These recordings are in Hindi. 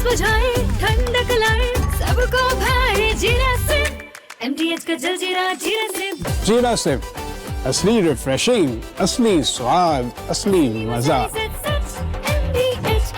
बुझाए, ठंडक लाए, सबको भाए जीरा सिप। MTH का जलजीरा जीरा सिप। जीरा सिप, असली रिफ्रेशिंग, असली स्वाद, असली मजा।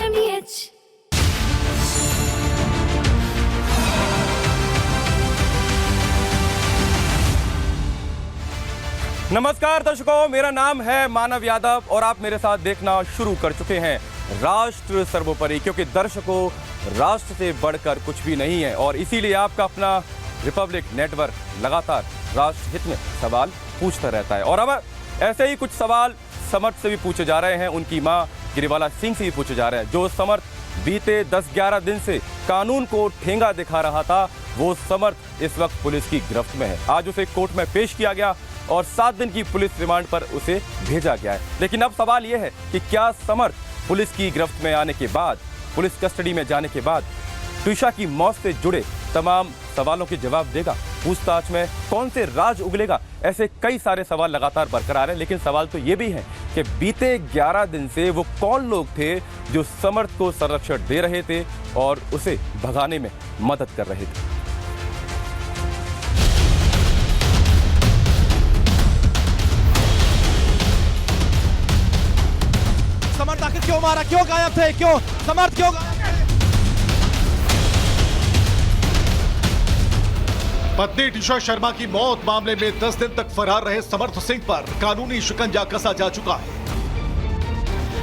MTH। नमस्कार दर्शकों, मेरा नाम है मानव यादव और आप मेरे साथ देखना शुरू कर चुके हैं राष्ट्र सर्वोपरि, क्योंकि दर्शकों राष्ट्र से बढ़कर कुछ भी नहीं है और इसीलिए आपका अपना रिपब्लिक नेटवर्क लगातार राष्ट्र हित में सवाल पूछता रहता है। और अब ऐसे ही कुछ सवाल समर्थ से भी पूछे जा रहे हैं, उनकी मां गिरिबाला सिंह से भी पूछे जा रहे हैं। जो समर्थ बीते 10-11 दिन से कानून को ठेंगा दिखा रहा था, वो समर्थ इस वक्त पुलिस की गिरफ्त में है। आज उसे कोर्ट में पेश किया गया और 7 दिन की पुलिस रिमांड पर उसे भेजा गया है। लेकिन अब सवाल यह है कि क्या समर्थ पुलिस की गिरफ्त में आने के बाद, पुलिस कस्टडी में जाने के बाद ट्विशा की मौत से जुड़े तमाम सवालों के जवाब देगा? पूछताछ में कौन से राज उगलेगा? ऐसे कई सारे सवाल लगातार बरकरार हैं। लेकिन सवाल तो ये भी है कि बीते 11 दिन से वो कौन लोग थे जो समर्थ को संरक्षण दे रहे थे और उसे भगाने में मदद कर रहे थे। समर्थ आखिर क्यों मारा, क्यों गायब थे, क्यों समर्थ क्यों गायब थे? पत्नी ट्विशा शर्मा की मौत मामले में 10 दिन तक फरार रहे समर्थ सिंह पर कानूनी शिकंजा कसा जा चुका है।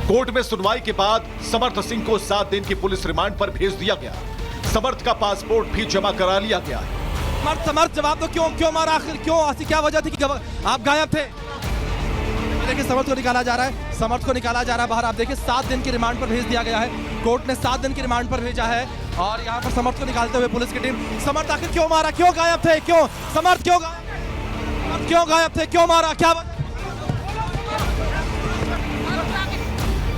कोर्ट में सुनवाई के बाद समर्थ सिंह को 7 दिन की पुलिस रिमांड पर भेज दिया गया। समर्थ का पासपोर्ट भी जमा करा लिया गया है। समर्थ जवाब दो, क्यों मारा, आखिर क्यों, ऐसी क्या वजह थी कि आप गायब थे? देखिए समर्थ को निकाला जा रहा है, समर्थ को निकाला जा रहा है बाहर। आप देखिए 7 दिन की रिमांड पर भेज दिया गया है, कोर्ट ने 7 दिन की रिमांड पर भेजा है और यहाँ पर समर्थ को निकालते हुए पुलिस की टीम। समर्थ आखिर क्यों मारा, क्यों गायब थे, क्यों समर्थ क्यों गायब थे, क्यों मारा, क्या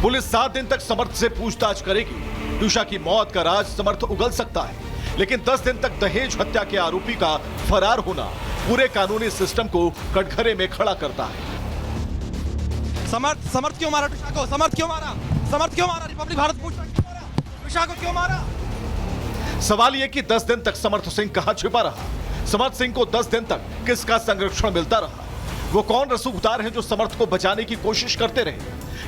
पुलिस 7 दिन तक समर्थ से पूछताछ करेगी। ट्विशा की मौत का राज समर्थ उगल सकता है, लेकिन 10 दिन तक दहेज हत्या के आरोपी का फरार होना पूरे कानूनी सिस्टम को कटघरे में खड़ा करता है। समर्थ क्यों मारा ट्विशा को, समर्थ क्यों मारा, रिपब्लिक भारत पूछता है ट्विशा को क्यों मारा? सवाल यह कि 10 दिन तक समर्थ सिंह कहां छिपा रहा? समर्थ सिंह को 10 दिन तक किसका संरक्षण मिलता रहा? वो कौन रसूखदार हैं जो समर्थ को बचाने की कोशिश करते रहे?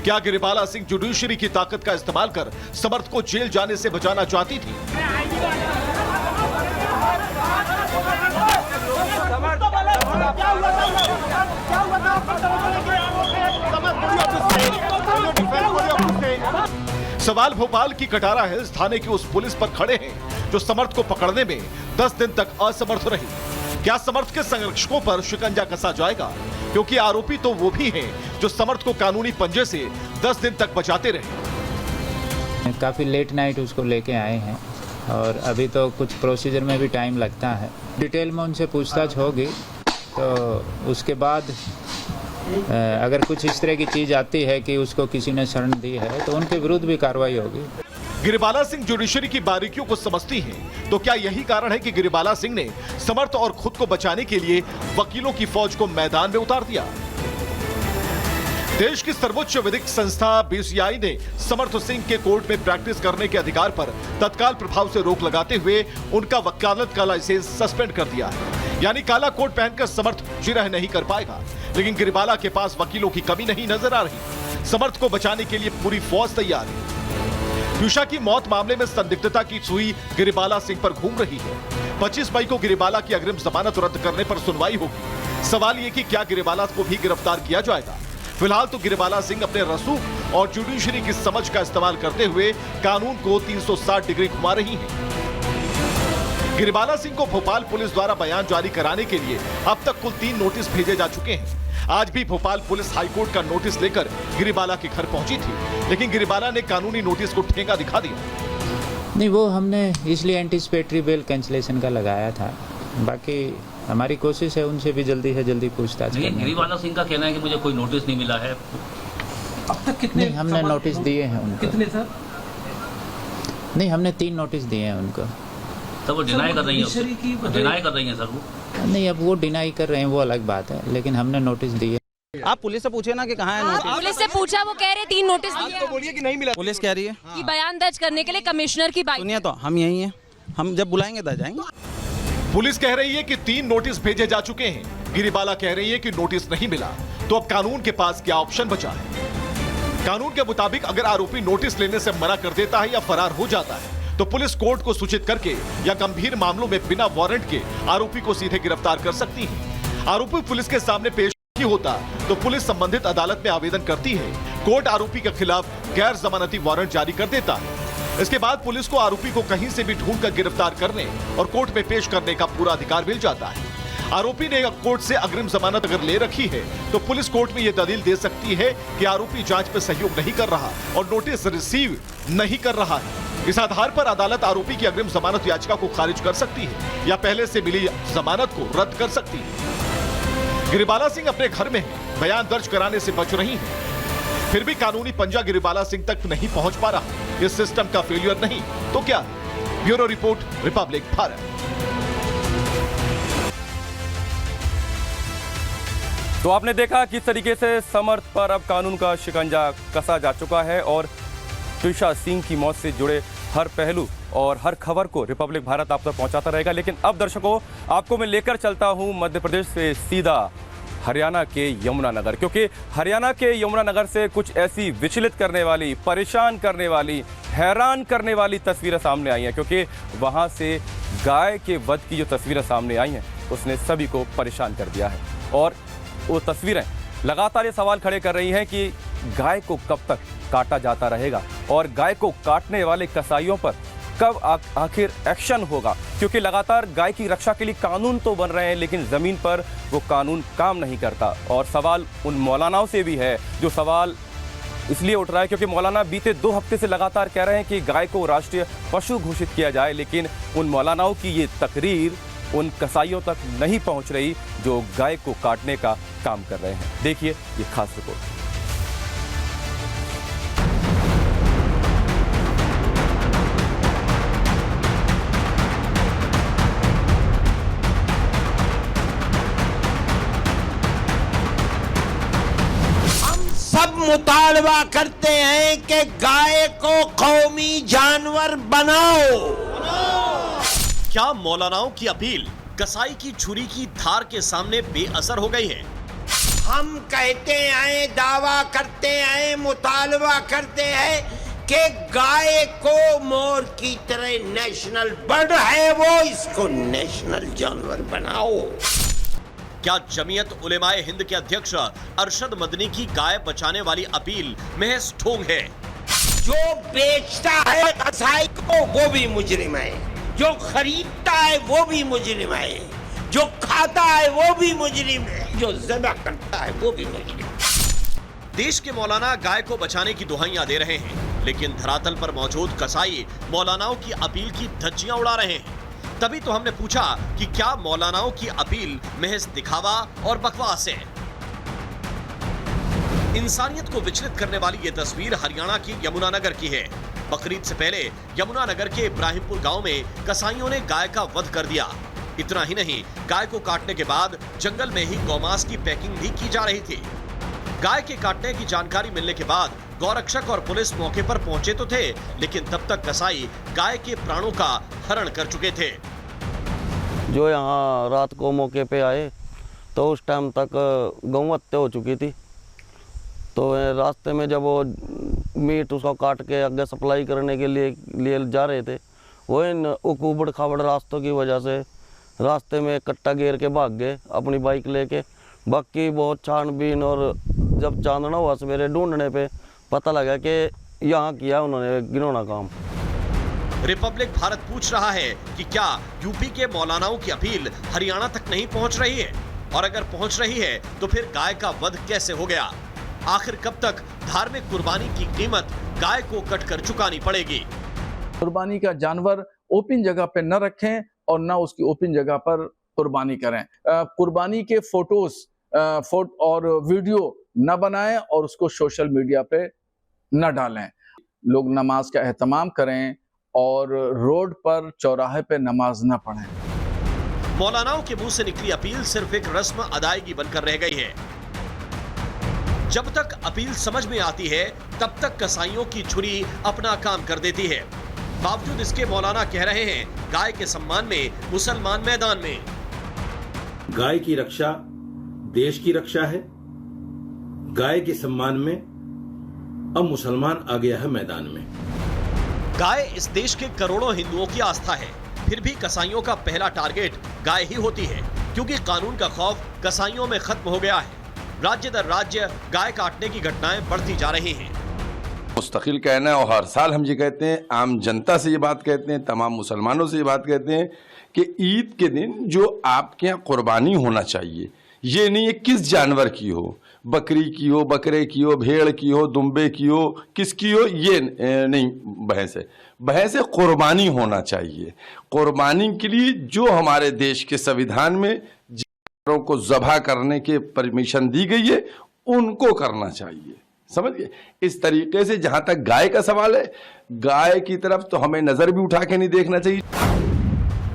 क्या गिरिबाला सिंह जुडिशरी की ताकत का इस्तेमाल कर समर्थ को जेल जाने से बचाना चाहती थी? सवाल भोपाल की कटारा हिल्स थाने की उस पुलिस पर खड़े हैं जो समर्थ को पकड़ने में 10 दिन तक असमर्थ रही। क्या समर्थ के संरक्षकों पर शिकंजा कसा जाएगा? क्योंकि आरोपी तो वो भी हैं जो समर्थ को कानूनी पंजे से 10 दिन तक बचाते रहे। काफी लेट नाइट उसको लेके आए हैं और अभी तो कुछ प्रोसीजर में भी टाइम लगता है। डिटेल में उनसे पूछताछ होगी तो उसके बाद अगर कुछ इस तरह की चीज आती है कि उसको किसी ने शरण दी है तो उनके विरुद्ध भी कार्रवाई होगी। गिरिबाला सिंह जुडिशरी की बारीकियों को समझती हैं, तो क्या यही कारण है कि गिरिबाला सिंह ने समर्थ और खुद को बचाने के लिए वकीलों की फौज को मैदान में उतार दिया? देश की सर्वोच्च विधिक संस्था BCI ने समर्थ सिंह के कोर्ट में प्रैक्टिस करने के अधिकार पर तत्काल प्रभाव से रोक लगाते हुए उनका वकालत का लाइसेंस सस्पेंड कर दिया है। यानी काला कोट पहनकर समर्थ जिरह नहीं कर पाएगा। लेकिन गिरिबाला के पास वकीलों की कमी नहीं नजर आ रही। समर्थ को बचाने के लिए पूरी फौज तैयार है। ट्विशा की मौत मामले में संदिग्धता की सुई गिरिबाला सिंह पर घूम रही है। 25 मई को गिरिबाला की अग्रिम जमानत रद्द करने पर सुनवाई होगी। सवाल ये कि क्या गिरिबाला को भी गिरफ्तार किया जाएगा? फिलहाल तो गिरिबाला सिंह अपने रसूख और जुडिशरी की समझ का इस्तेमाल करते हुए कानून को 360 डिग्री घुमा रही हैं। गिरिबाला सिंह को भोपाल पुलिस द्वारा बयान जारी कराने के लिए अब तक कुल 3 नोटिस भेजे जा चुके हैं। आज भी भोपाल पुलिस हाईकोर्ट का नोटिस लेकर गिरिबाला के घर पहुंची थी, लेकिन गिरिबाला ने कानूनी नोटिस को ठेंगा दिखा दिया। नहीं, वो हमने इसलिए एंटीसिपेटरी बेल कैंसिलेशन का लगाया था। बाकी हमारी कोशिश है उनसे भी जल्दी से जल्दी पूछताछ करने। गिरिबाला सिंह का कहना है कि मुझे कोई नोटिस नहीं मिला है। अब तक कितने? नहीं, हमने नोटिस दिए हैं उनको। कितने सर? नहीं, हमने 3 नोटिस दिए हैं उनको। तो वो डिनाई कर रही है, सर वो। नहीं, अब वो डिनाई कर रहे हैं वो अलग बात है, लेकिन हमने नोटिस दिए। आप पुलिस से पूछे ना कि कहाँ है नोटिस। पुलिस से पूछा, वो कह रहे 3 नोटिस दिए हैं। बोलिए कि नहीं मिला। पुलिस कह रही है कि बयान दर्ज करने के लिए कमिश्नर की बाइक। सुनिए, तो हम यही हैं, हम जब बुलाएंगे तब जाएंगे। पुलिस कह रही है कि 3 नोटिस भेजे जा चुके हैं। गिरिबाला कह रही है कि नोटिस नहीं मिला। तो अब कानून के पास क्या ऑप्शन बचा है? कानून के मुताबिक अगर आरोपी नोटिस लेने से मना कर देता है या फरार हो जाता है तो पुलिस कोर्ट को सूचित करके या गंभीर मामलों में बिना वारंट के आरोपी को सीधे गिरफ्तार कर सकती है। आरोपी पुलिस के सामने पेश नहीं होता तो पुलिस संबंधित अदालत में आवेदन करती है। कोर्ट आरोपी के खिलाफ गैर जमानती वारंट जारी कर देता है। इसके बाद पुलिस को आरोपी को कहीं से भी ढूंढकर गिरफ्तार करने और कोर्ट में पेश करने का पूरा अधिकार मिल जाता है। आरोपी ने कोर्ट से अग्रिम जमानत अगर ले रखी है तो पुलिस कोर्ट में यह दलील दे सकती है कि आरोपी जांच में सहयोग नहीं कर रहा और नोटिस रिसीव नहीं कर रहा है। इस आधार पर अदालत आरोपी की अग्रिम जमानत याचिका को खारिज कर सकती है या पहले से मिली जमानत को रद्द कर सकती है। गिरिबाला सिंह अपने घर में है, बयान दर्ज कराने से बच रही है। फिर भी कानूनी पंजा गिरिबाला सिंह तक नहीं पहुंच पा रहा। इस सिस्टम का फेलियर नहीं तो क्या? Bureau report, Republic Bharat. तो आपने देखा किस तरीके से समर्थ पर अब कानून का शिकंजा कसा जा चुका है और त्रिशा सिंह की मौत से जुड़े हर पहलू और हर खबर को रिपब्लिक भारत आप तक पहुंचाता रहेगा। लेकिन अब दर्शकों, आपको मैं लेकर चलता हूं मध्य प्रदेश से सीधा हरियाणा के यमुनानगर, क्योंकि हरियाणा के यमुनानगर से कुछ ऐसी विचलित करने वाली, परेशान करने वाली, हैरान करने वाली तस्वीरें सामने आई हैं। क्योंकि वहां से गाय के वध की जो तस्वीरें सामने आई हैं उसने सभी को परेशान कर दिया है। और वो तस्वीरें लगातार ये सवाल खड़े कर रही हैं कि गाय को कब तक काटा जाता रहेगा और गाय को काटने वाले कसाईयों पर कब आखिर एक्शन होगा। क्योंकि लगातार गाय की रक्षा के लिए कानून तो बन रहे हैं लेकिन ज़मीन पर वो कानून काम नहीं करता। और सवाल उन मौलानाओं से भी है, जो सवाल इसलिए उठ रहा है क्योंकि मौलाना बीते 2 हफ्ते से लगातार कह रहे हैं कि गाय को राष्ट्रीय पशु घोषित किया जाए, लेकिन उन मौलानाओं की ये तकरीर उन कसाईयों तक नहीं पहुंच रही जो गाय को काटने का काम कर रहे हैं। देखिए ये खास रिपोर्ट। सब मुतालबा करते हैं कि गाय को कौमी जानवर बनाओ। क्या मौलानाओं की अपील कसाई की छुरी की धार के सामने बेअसर हो गई है? हम कहते आए, दावा करते आए, मुतालबा करते हैं कि गाय को मोर की तरह नेशनल बर्ड है वो, इसको नेशनल जानवर बनाओ। क्या जमीयत उलेमाए हिंद के अध्यक्ष अरशद मदनी की गाय बचाने वाली अपील महज ढोंग है? जो बेचता है कसाई को वो भी मुजरिम है, जो खरीदता है वो भी मुजरिम है, जो खाता है वो भी मुजरिम है, जो ज़िबा करता है वो भी मुजरिम है। देश के मौलाना गाय को बचाने की दुहाइयां दे रहे हैं, लेकिन धरातल पर मौजूद कसाई मौलानाओं की अपील की धज्जियां उड़ा रहे हैं। तभी तो हमने पूछा कि क्या मौलानाओं की अपील महज दिखावा और बकवास है? इंसानियत को विचलित करने वाली ये तस्वीर हरियाणा की यमुनानगर की है। बकरीद से पहले यमुनानगर के इब्राहिमपुर गांव में कसाईयों ने गाय का वध कर दिया। इतना ही नहीं, गाय को काटने के बाद जंगल में ही गौमांस की पैकिंग भी की जा रही थी। गाय के काटने की जानकारी मिलने के बाद गौरक्षक और पुलिस मौके पर पहुंचे तो थे, लेकिन तब तक कसाई गाय के प्राणों का हरण कर चुके थे। जो यहाँ रात को मौके पे आए तो उस टाइम तक गौ हत्या हो चुकी थी। तो रास्ते में जब वो मीट उसको काट के आगे सप्लाई करने के लिए जा रहे थे, वो इन उबड़ खाबड़ रास्तों की वजह से रास्ते में कट्टा घेर के भाग गए अपनी बाइक लेके। बाकी बहुत छानबीन और जब चांदना हुआ सवेरे ढूंढने पे पता लगा कि यहाँ किया उन्होंने घिनौना काम। रिपब्लिक भारत पूछ रहा है कि क्या यूपी के मौलानाओं की अपील हरियाणा तक नहीं पहुंच रही है, और अगर पहुंच रही है तो फिर गाय का वध कैसे हो गया? आखिर कब तक धार्मिक कुर्बानी की कीमत गाय को कटकर चुकानी पड़ेगी? कुर्बानी का जानवर ओपन जगह पे न रखें और न उसकी ओपन जगह पर कुर्बानी करें। कुर्बानी के फोटोज और वीडियो न बनाएं और उसको सोशल मीडिया पे न डालें। लोग नमाज का एहतमाम करें और रोड पर चौराहे पे नमाज न पढ़ें। मौलानाओं के मुंह से निकली अपील सिर्फ एक रस्म अदायगी बनकर रह गई है। जब तक अपील समझ में आती है तब तक कसाईयों की छुरी अपना काम कर देती है। बावजूद इसके मौलाना कह रहे हैं गाय के सम्मान में मुसलमान मैदान में। गाय की रक्षा देश की रक्षा है। गाय के सम्मान में अब मुसलमान आ गया है मैदान में। गाय इस देश के करोड़ों हिंदुओं की आस्था है, फिर भी कसाईयों का पहला टारगेट गाय ही होती है, क्योंकि कानून का खौफ कसाईयों में खत्म हो गया है। राज्य दर राज्य गाय काटने की घटनाएं बढ़ती जा रही हैं। मुस्तकिल कहना है और हर साल हम ये कहते हैं, आम जनता से ये बात कहते हैं, तमाम मुसलमानों से ये बात कहते हैं कि ईद के दिन जो आपके यहाँ कुर्बानी होना चाहिए, ये नहीं है किस जानवर की हो, बकरी की हो, बकरे की हो, भेड़ की हो, दुम्बे की हो, किसकी हो, ये नहीं भैंस है। भैंस है कुर्बानी होना चाहिए। कुर्बानी के लिए जो हमारे देश के संविधान में जानवरों को ज़बह करने के परमिशन दी गई है, उनको करना चाहिए। समझ गए? इस तरीके से जहां तक गाय का सवाल है, गाय की तरफ तो हमें नजर भी उठा के नहीं देखना चाहिए।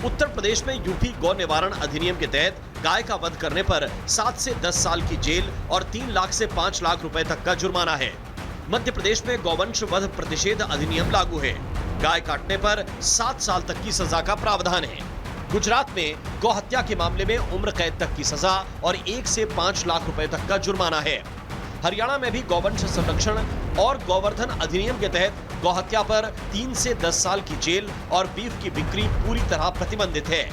उत्तर प्रदेश में यूपी गौ निवारण अधिनियम के तहत गाय का वध करने पर 7 से 10 साल की जेल और 3 लाख से 5 लाख रुपए तक का जुर्माना है। मध्य प्रदेश में गौवंश वध प्रतिषेध अधिनियम लागू है। गाय काटने पर 7 साल तक की सजा का प्रावधान है। गुजरात में गौ हत्या के मामले में उम्र कैद तक की सजा और 1 से 5 लाख रुपए तक का जुर्माना है। हरियाणा में भी गौवंश संरक्षण और गोवर्धन अधिनियम के तहत गौहत्या पर 3 से 10 साल की जेल और बीफ की बिक्री पूरी तरह प्रतिबंधित है।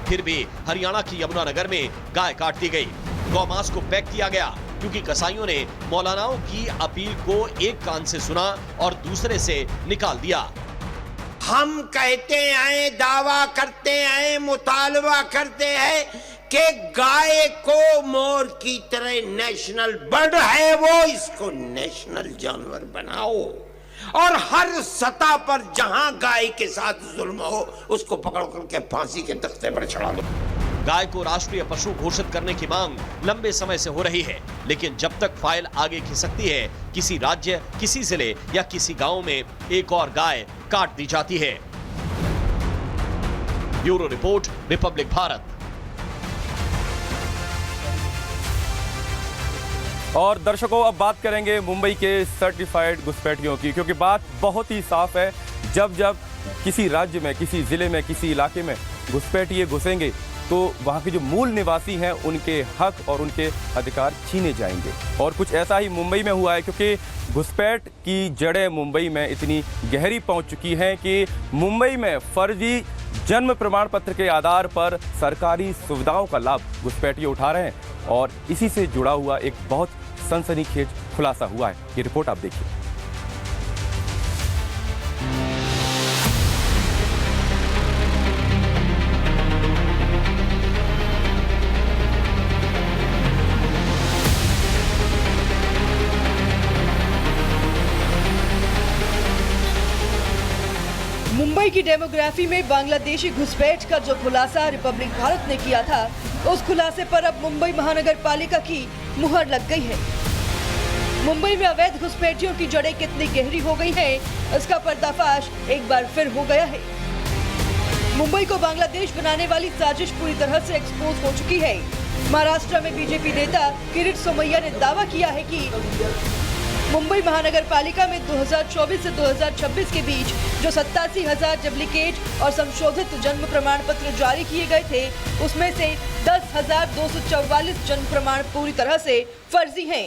फिर भी हरियाणा की यमुनानगर में गाय काट दी गई। गौमांस को पैक किया गया क्योंकि कसाईयों ने मौलानाओं की अपील को एक कान से सुना और दूसरे से निकाल दिया। हम कहते आए, दावा करते आए, मुतालबा करते हैं कि गाय को मोर की तरह नेशनल बर्ड है, वो इसको नेशनल जानवर बनाओ और हर सतह पर जहां गाय के साथ जुल्म हो उसको पकड़ करके फांसी के तख्ते पर चढ़ा दो। गाय को राष्ट्रीय पशु घोषित करने की मांग लंबे समय से हो रही है, लेकिन जब तक फाइल आगे खिसकती है, किसी राज्य, किसी जिले या किसी गांव में एक और गाय काट दी जाती है। Bureau report, Republic Bharat. और दर्शकों, अब बात करेंगे मुंबई के सर्टिफाइड घुसपैठियों की, क्योंकि बात बहुत ही साफ है। जब जब किसी राज्य में, किसी ज़िले में, किसी इलाके में घुसपैठिए घुसेंगे तो वहाँ के जो मूल निवासी हैं उनके हक और उनके अधिकार छीने जाएंगे। और कुछ ऐसा ही मुंबई में हुआ है, क्योंकि घुसपैठ की जड़ें मुंबई में इतनी गहरी पहुँच चुकी हैं कि मुंबई में फर्जी जन्म प्रमाण पत्र के आधार पर सरकारी सुविधाओं का लाभ घुसपैठिए उठा रहे हैं। और इसी से जुड़ा हुआ एक बहुत सनसनीखेज खुलासा हुआ है। ये रिपोर्ट आप देखिए। मुंबई की डेमोग्राफी में बांग्लादेशी घुसपैठ का जो खुलासा रिपब्लिक भारत ने किया था, उस खुलासे पर अब मुंबई महानगर पालिका की मुहर लग गई है। मुंबई में अवैध घुसपैठियों की जड़ें कितनी गहरी हो गई हैं, इसका पर्दाफाश एक बार फिर हो गया है। मुंबई को बांग्लादेश बनाने वाली साजिश पूरी तरह से एक्सपोज हो चुकी है। महाराष्ट्र में बीजेपी नेता किरीट सोमैया ने दावा किया है कि मुंबई महानगर पालिका में 2024 से 2026 के बीच जो 87,000 डुप्लीकेट और संशोधित जन्म प्रमाण पत्र जारी किए गए थे, उसमें से 10,244 जन्म प्रमाण पूरी तरह से फर्जी हैं।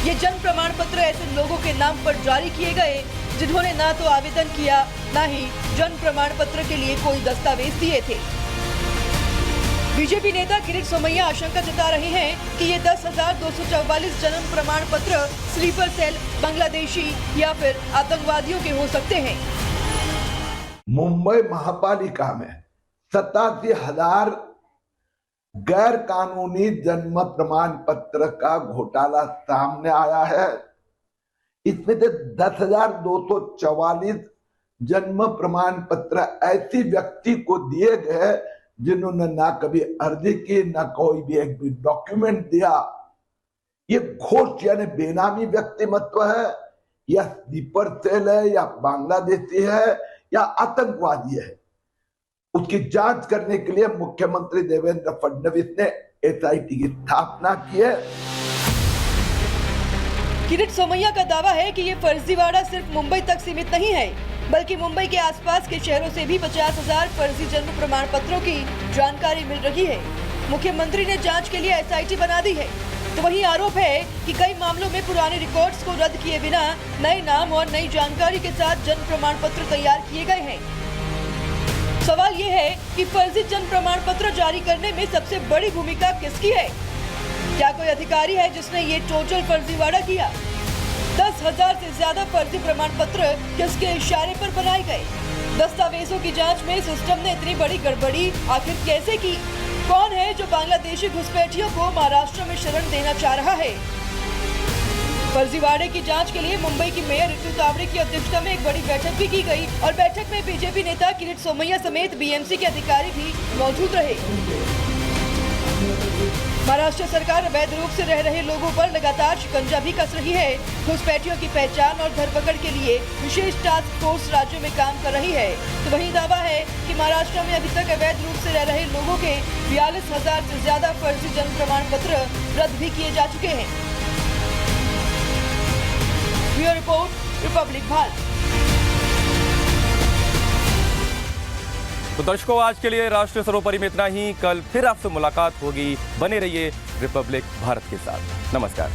ये जन्म प्रमाण पत्र ऐसे लोगों के नाम पर जारी किए गए जिन्होंने ना तो आवेदन किया, ना ही जन्म प्रमाण पत्र के लिए कोई दस्तावेज दिए थे। बीजेपी नेता किरीट सोमैया आशंका जता रहे हैं कि ये 10,244 जन्म प्रमाण पत्र स्लीपर सेल, बांग्लादेशी या फिर आतंकवादियों के हो सकते हैं। मुंबई महापालिका में 87,000 गैर कानूनी जन्म प्रमाण पत्र का घोटाला सामने आया है। इसमें से 10,244 जन्म प्रमाण पत्र ऐसी व्यक्ति को दिए गए जिन्होंने ना कभी अर्जी की, ना कोई भी एक भी डॉक्यूमेंट दिया। ये घोष यानी बेनामी व्यक्तिमत्व है, या स्लीपर सेल है, या बांग्लादेशी है, या आतंकवादी है। उसकी जांच करने के लिए मुख्यमंत्री देवेंद्र फडणवीस ने एसआईटी की स्थापना की है। किरीट सोमैया का दावा है कि ये फर्जीवाड़ा सिर्फ मुंबई तक सीमित नहीं है, बल्कि मुंबई के आसपास के शहरों से भी 50,000 फर्जी जन्म प्रमाण पत्रों की जानकारी मिल रही है। मुख्यमंत्री ने जांच के लिए एसआईटी बना दी है, तो वही आरोप है कि कई मामलों में पुराने रिकॉर्ड्स को रद्द किए बिना नए नाम और नई जानकारी के साथ जन्म प्रमाण पत्र तैयार किए गए हैं। सवाल ये है कि फर्जी जन्म प्रमाण पत्र जारी करने में सबसे बड़ी भूमिका किसकी है? क्या कोई अधिकारी है जिसने ये टोटल फर्जीवाड़ा किया? 10,000 से ज्यादा फर्जी प्रमाण पत्र किसके इशारे पर बनाए गए? दस्तावेजों की जांच में सिस्टम ने इतनी बड़ी गड़बड़ी आखिर कैसे की? कौन है जो बांग्लादेशी घुसपैठियों को महाराष्ट्र में शरण देना चाह रहा है? फर्जीवाड़े की जांच के लिए मुंबई की मेयर ऋतु तावड़े की अध्यक्षता में एक बड़ी बैठक भी की गई और बैठक में बीजेपी नेता किरीट सोमैया समेत बीएमसी के अधिकारी भी मौजूद रहे। महाराष्ट्र सरकार अवैध रूप से रह रहे लोगों पर लगातार शिकंजा भी कस रही है। घुसपैठियों की पहचान और धरपकड़ के लिए विशेष टास्क फोर्स राज्यों में काम कर रही है, तो वही दावा है कि महाराष्ट्र में अभी तक अवैध रूप से रह रहे लोगों के 42,000 से ज्यादा फर्जी जन्म प्रमाण पत्र रद्द भी किए जा चुके हैं। Bureau report, Republic Bharat. तो दर्शकों, आज के लिए राष्ट्रीय सर्वोपरि में इतना ही। कल फिर आपसे मुलाकात होगी। बने रहिए रिपब्लिक भारत के साथ। नमस्कार।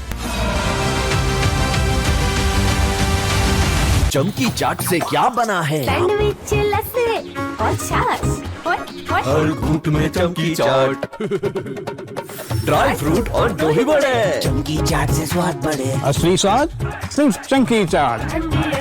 चमकी चाट से क्या बना है? सैंडविच, लस्सी और छाछ और हर घूंट में चमकी चाट। ड्राई फ्रूट और दही बड़े। चमकी चाट से स्वाद बढ़े। असली स्वाद सिर्फ चंकी चाट।